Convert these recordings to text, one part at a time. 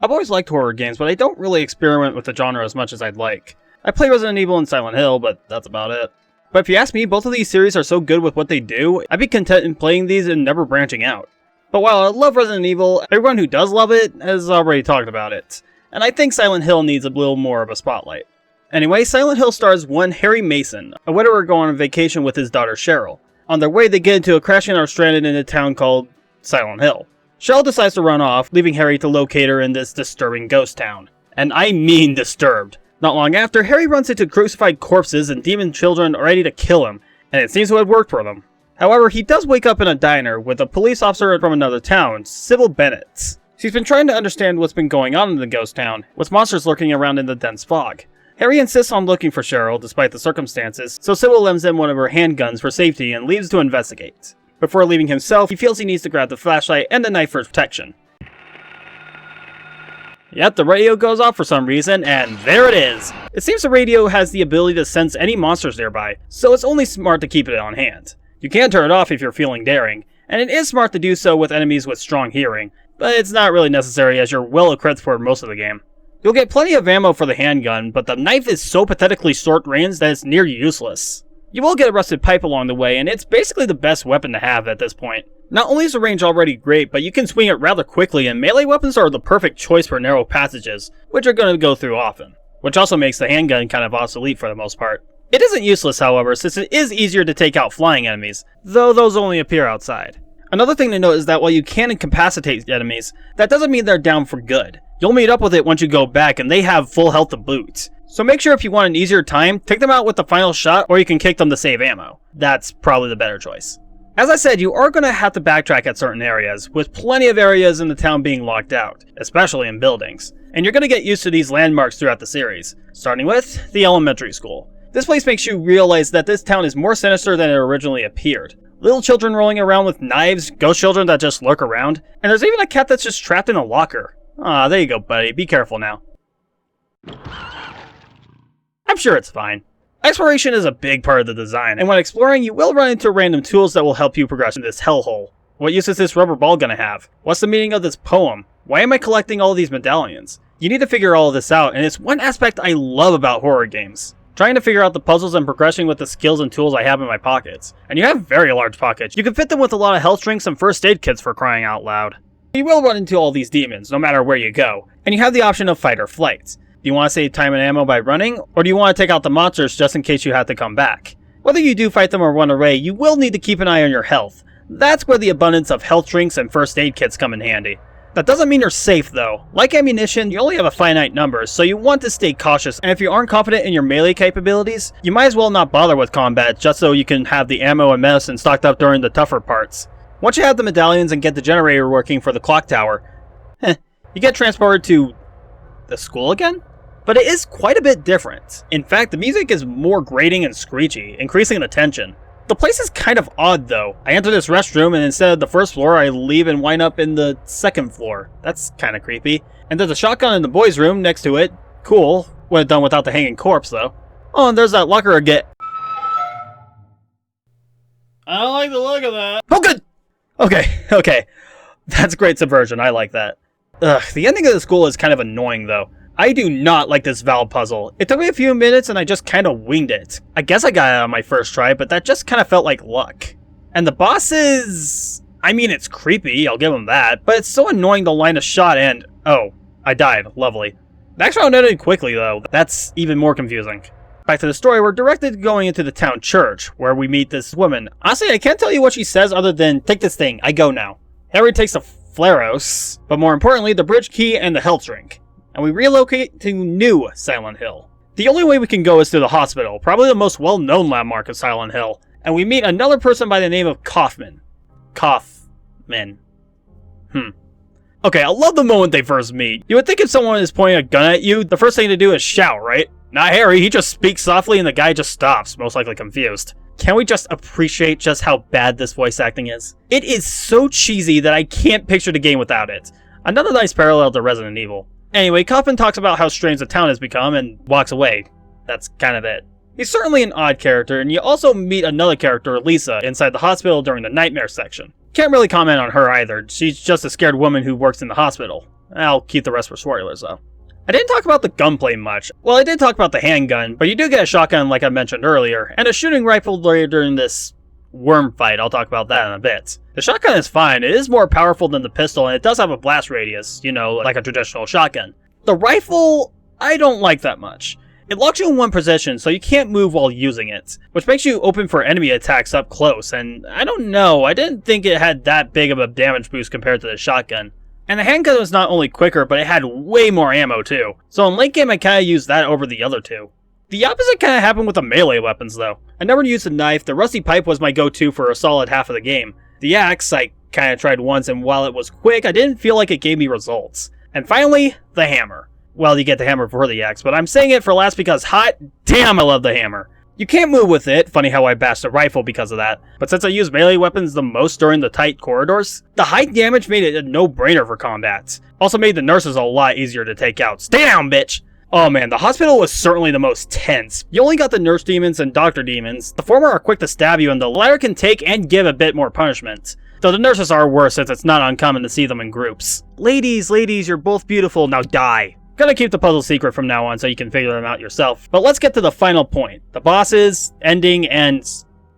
I've always liked horror games, but I don't really experiment with the genre as much as I'd like. I play Resident Evil and Silent Hill, but that's about it. But if you ask me, both of these series are so good with what they do, I'd be content in playing these and never branching out. But while I love Resident Evil, everyone who does love it has already talked about it. And I think Silent Hill needs a little more of a spotlight. Anyway, Silent Hill stars one Harry Mason, a widower going on vacation with his daughter Cheryl. On their way, they get into a crash and are stranded in a town called Silent Hill. Cheryl decides to run off, leaving Harry to locate her in this disturbing ghost town. And I mean disturbed. Not long after, Harry runs into crucified corpses and demon children ready to kill him, and it seems to have worked for them. However, he does wake up in a diner with a police officer from another town, Sybil Bennett. She's been trying to understand what's been going on in the ghost town, with monsters lurking around in the dense fog. Harry insists on looking for Cheryl, despite the circumstances, so Sybil lends him one of her handguns for safety and leaves to investigate. Before leaving himself, he feels he needs to grab the flashlight and the knife for protection. Yep, the radio goes off for some reason, and there it is! It seems the radio has the ability to sense any monsters nearby, so it's only smart to keep it on hand. You can turn it off if you're feeling daring, and it is smart to do so with enemies with strong hearing, but it's not really necessary as you're well equipped for most of the game. You'll get plenty of ammo for the handgun, but the knife is so pathetically short range that it's near useless. You will get a rusted pipe along the way, and it's basically the best weapon to have at this point. Not only is the range already great, but you can swing it rather quickly, and melee weapons are the perfect choice for narrow passages, which you're going to go through often. Which also makes the handgun kind of obsolete for the most part. It isn't useless, however, since it is easier to take out flying enemies, though those only appear outside. Another thing to note is that while you can incapacitate enemies, that doesn't mean they're down for good. You'll meet up with it once you go back, and they have full health to boot. So make sure if you want an easier time, take them out with the final shot, or you can kick them to save ammo. That's probably the better choice. As I said, you are going to have to backtrack at certain areas, with plenty of areas in the town being locked out, especially in buildings. And you're going to get used to these landmarks throughout the series, starting with the elementary school. This place makes you realize that this town is more sinister than it originally appeared. Little children rolling around with knives, ghost children that just lurk around, and there's even a cat that's just trapped in a locker. Ah, there you go, buddy. Be careful now. I'm sure it's fine. Exploration is a big part of the design, and when exploring, you will run into random tools that will help you progress in this hellhole. What use is this rubber ball gonna have? What's the meaning of this poem? Why am I collecting all these medallions? You need to figure all of this out, and it's one aspect I love about horror games. Trying to figure out the puzzles and progressing with the skills and tools I have in my pockets. And you have very large pockets. You can fit them with a lot of health drinks and first aid kits for crying out loud. You will run into all these demons, no matter where you go, and you have the option of fight or flight. Do you want to save time and ammo by running, or do you want to take out the monsters just in case you have to come back? Whether you do fight them or run away, you will need to keep an eye on your health. That's where the abundance of health drinks and first aid kits come in handy. That doesn't mean you're safe though. Like ammunition, you only have a finite number, so you want to stay cautious, and if you aren't confident in your melee capabilities, you might as well not bother with combat just so you can have the ammo and medicine stocked up during the tougher parts. Once you have the medallions and get the generator working for the clock tower, you get transported to the school again? But it is quite a bit different. In fact, the music is more grating and screechy, increasing the tension. The place is kind of odd though. I enter this restroom and instead of the first floor, I leave and wind up in the second floor. That's kind of creepy. And there's a shotgun in the boys' room next to it. Cool. Would have done without the hanging corpse though. Oh, and there's that locker again. I don't like the look of that. Oh, good! Okay. That's great subversion. I like that. Ugh, the ending of the school is kind of annoying though. I do not like this valve puzzle. It took me a few minutes and I just kind of winged it. I guess I got it on my first try, but that just kind of felt like luck. And the boss is... I mean, it's creepy, I'll give him that, but it's so annoying to line a shot and... Oh, I died. Lovely. Next round ended quickly though. That's even more confusing. Back to the story, we're directed to going into the town church, where we meet this woman. Honestly, I can't tell you what she says other than, take this thing, I go now. Harry takes the Flaros, but more importantly, the bridge key and the health drink. And we relocate to New Silent Hill. The only way we can go is through the hospital, probably the most well-known landmark of Silent Hill, and we meet another person by the name of Kaufman. Okay, I love the moment they first meet. You would think if someone is pointing a gun at you, the first thing to do is shout, right? Not Harry, he just speaks softly and the guy just stops, most likely confused. Can we just appreciate just how bad this voice acting is? It is so cheesy that I can't picture the game without it. Another nice parallel to Resident Evil. Anyway, Kaufman talks about how strange the town has become and walks away. That's kind of it. He's certainly an odd character, and you also meet another character, Lisa, inside the hospital during the nightmare section. Can't really comment on her either, she's just a scared woman who works in the hospital. I'll keep the rest for spoilers though. I didn't talk about the gunplay much. Well, I did talk about the handgun, but you do get a shotgun like I mentioned earlier, and a shooting rifle during this worm fight. I'll talk about that in a bit. The shotgun is fine. It is more powerful than the pistol, and it does have a blast radius, you know, like a traditional shotgun. The rifle, I don't like that much. It locks you in one position, so you can't move while using it, which makes you open for enemy attacks up close, and I don't know, I didn't think it had that big of a damage boost compared to the shotgun. And the handgun was not only quicker, but it had way more ammo too, so in late game I kinda used that over the other two. The opposite kinda happened with the melee weapons though. I never used a knife, the rusty pipe was my go-to for a solid half of the game. The axe I kinda tried once, and while it was quick, I didn't feel like it gave me results. And finally, the hammer. Well, you get the hammer before the axe, but I'm saying it for last because hot damn I love the hammer. You can't move with it, funny how I bashed a rifle because of that, but since I use melee weapons the most during the tight corridors, the high damage made it a no-brainer for combat. Also made the nurses a lot easier to take out. Stay down, bitch! Oh man, the hospital was certainly the most tense. You only got the nurse demons and doctor demons. The former are quick to stab you and the latter can take and give a bit more punishment. Though the nurses are worse since it's not uncommon to see them in groups. Ladies, you're both beautiful, now die. Gonna keep the puzzle secret from now on so you can figure them out yourself. But let's get to the final point. The bosses, ending, and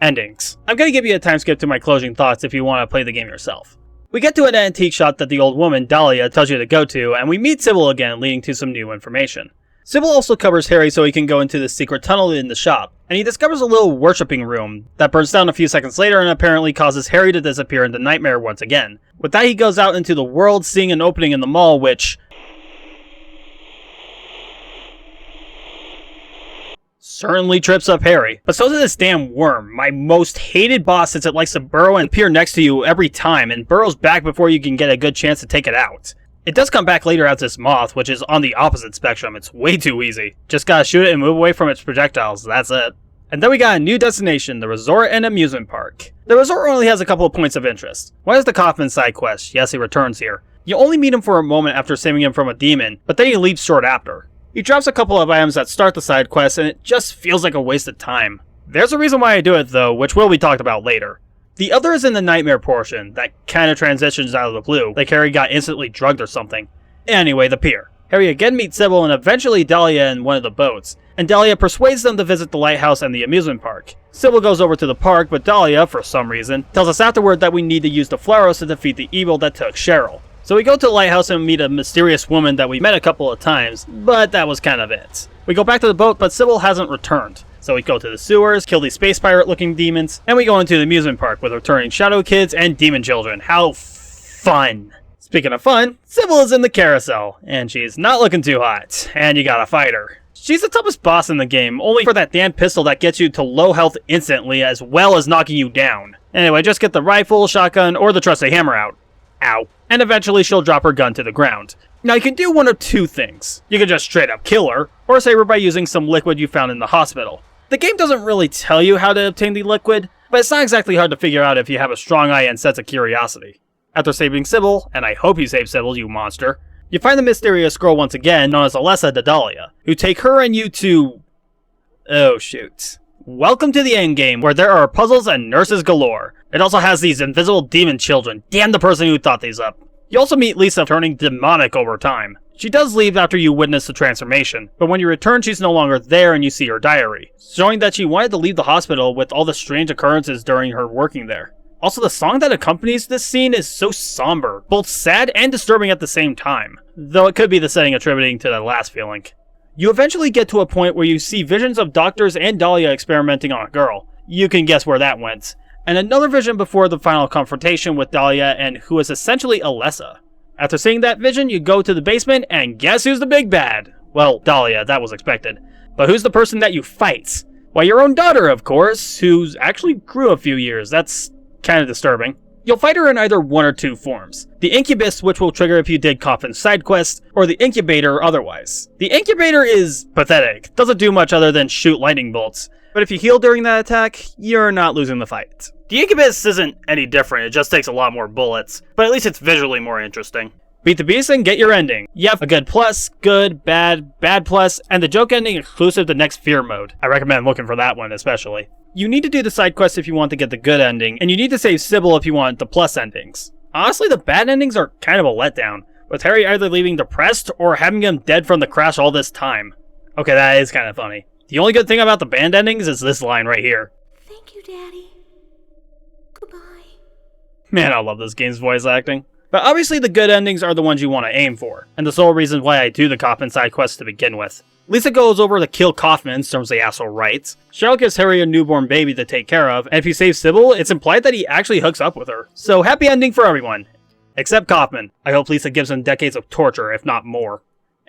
endings. I'm gonna give you a time skip to my closing thoughts if you want to play the game yourself. We get to an antique shop that the old woman, Dahlia, tells you to go to, and we meet Sybil again, leading to some new information. Sybil also covers Harry so he can go into the secret tunnel in the shop, and he discovers a little worshipping room that burns down a few seconds later and apparently causes Harry to disappear into Nightmare once again. With that, he goes out into the world, seeing an opening in the mall, which certainly trips up Harry. But so does this damn worm, my most hated boss since it likes to burrow and appear next to you every time and burrows back before you can get a good chance to take it out. It does come back later as this moth, which is on the opposite spectrum. It's way too easy. Just gotta shoot it and move away from its projectiles, that's it. And then we got a new destination, the resort and amusement park. The resort only has a couple of points of interest. One is the Kaufman side quest. Yes, he returns here. You only meet him for a moment after saving him from a demon, but then he leaves short after. He drops a couple of items that start the side quest, and it just feels like a waste of time. There's a reason why I do it though, which will be talked about later. The other is in the nightmare portion, that kinda transitions out of the blue, like Harry got instantly drugged or something. Anyway, the pier. Harry again meets Sybil and eventually Dahlia in one of the boats, and Dahlia persuades them to visit the lighthouse and the amusement park. Sybil goes over to the park, but Dahlia, for some reason, tells us afterward that we need to use the Flowers to defeat the evil that took Cheryl. So we go to the lighthouse and meet a mysterious woman that we met a couple of times, but that was kind of it. We go back to the boat, but Sybil hasn't returned. So we go to the sewers, kill these space pirate looking demons, and we go into the amusement park with returning shadow kids and demon children. How fun! Speaking of fun, Sybil is in the carousel, and she's not looking too hot, and you gotta fight her. She's the toughest boss in the game, only for that damn pistol that gets you to low health instantly as well as knocking you down. Anyway, just get the rifle, shotgun, or the trusty hammer out. Ow. And eventually she'll drop her gun to the ground. Now you can do one of two things. You can just straight up kill her, or save her by using some liquid you found in the hospital. The game doesn't really tell you how to obtain the liquid, but it's not exactly hard to figure out if you have a strong eye and sense of curiosity. After saving Sybil, and I hope you save Sybil, you monster, you find the mysterious girl once again, known as Alessa de Dahlia, who take her and you to... oh shoot. Welcome to the endgame, where there are puzzles and nurses galore. It also has these invisible demon children. Damn the person who thought these up. You also meet Lisa turning demonic over time. She does leave after you witness the transformation, but when you return she's no longer there and you see her diary, showing that she wanted to leave the hospital with all the strange occurrences during her working there. Also, the song that accompanies this scene is so somber, both sad and disturbing at the same time, though it could be the setting attributing to that last feeling. You eventually get to a point where you see visions of doctors and Dahlia experimenting on a girl. You can guess where that went. And another vision before the final confrontation with Dahlia and who is essentially Alessa. After seeing that vision, you go to the basement and guess who's the big bad? Well, Dahlia, that was expected. But who's the person that you fight? Why, your own daughter, of course, who's actually grew a few years. That's kind of disturbing. You'll fight her in either one or two forms. The Incubus, which will trigger if you did Coffin's side quest, or the Incubator otherwise. The Incubator is pathetic, doesn't do much other than shoot lightning bolts, but if you heal during that attack, you're not losing the fight. The Incubus isn't any different, it just takes a lot more bullets, but at least it's visually more interesting. Beat the beast and get your ending. Yep, a good plus, good, bad, bad plus, and the joke ending exclusive to next Fear mode. I recommend looking for that one especially. You need to do the side quest if you want to get the good ending, and you need to save Sybil if you want the plus endings. Honestly, the bad endings are kind of a letdown. with Harry either leaving depressed or having him dead from the crash all this time. Okay, that is kind of funny. The only good thing about the band endings is this line right here. Thank you, Daddy. Goodbye. Man, I love this game's voice acting. But obviously the good endings are the ones you want to aim for, and the sole reason why I do the Kaufman side quest to begin with. Lisa goes over to kill Kaufman, storms the asshole rights. Cheryl gives Harry a newborn baby to take care of, and if he saves Sybil, it's implied that he actually hooks up with her. So happy ending for everyone. Except Kaufman. I hope Lisa gives him decades of torture, if not more.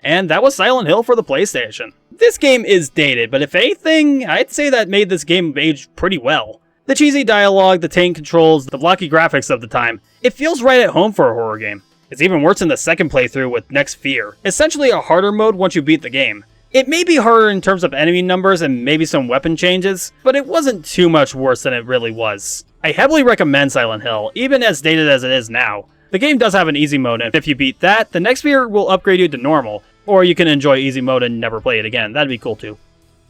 And that was Silent Hill for the PlayStation. This game is dated, but if anything, I'd say that made this game age pretty well. The cheesy dialogue, the tank controls, the blocky graphics of the time, it feels right at home for a horror game. It's even worse in the second playthrough with Next Fear, essentially a harder mode once you beat the game. It may be harder in terms of enemy numbers and maybe some weapon changes, but it wasn't too much worse than it really was. I heavily recommend Silent Hill, even as dated as it is now. The game does have an easy mode, and if you beat that, the Next Fear will upgrade you to normal, or you can enjoy easy mode and never play it again. That'd be cool too.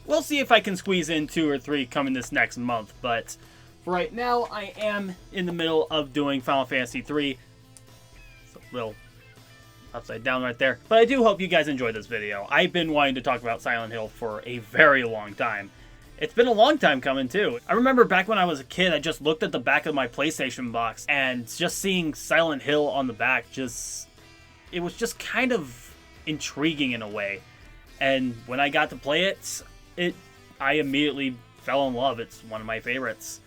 We'll see if I can squeeze in 2 or 3 coming this next month, but for right now, I am in the middle of doing Final Fantasy III. It's a little upside down right there. But I do hope you guys enjoyed this video. I've been wanting to talk about Silent Hill for a very long time. It's been a long time coming too. I remember back when I was a kid, I just looked at the back of my PlayStation box and just seeing Silent Hill on the back it was just kind of intriguing in a way. And when I got to play it, I immediately fell in love. It's one of my favorites.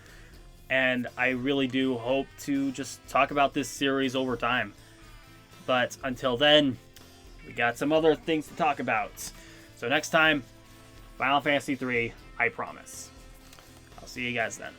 And I really do hope to just talk about this series over time. But until then, we got some other things to talk about. So next time, Final Fantasy III, I promise. I'll see you guys then.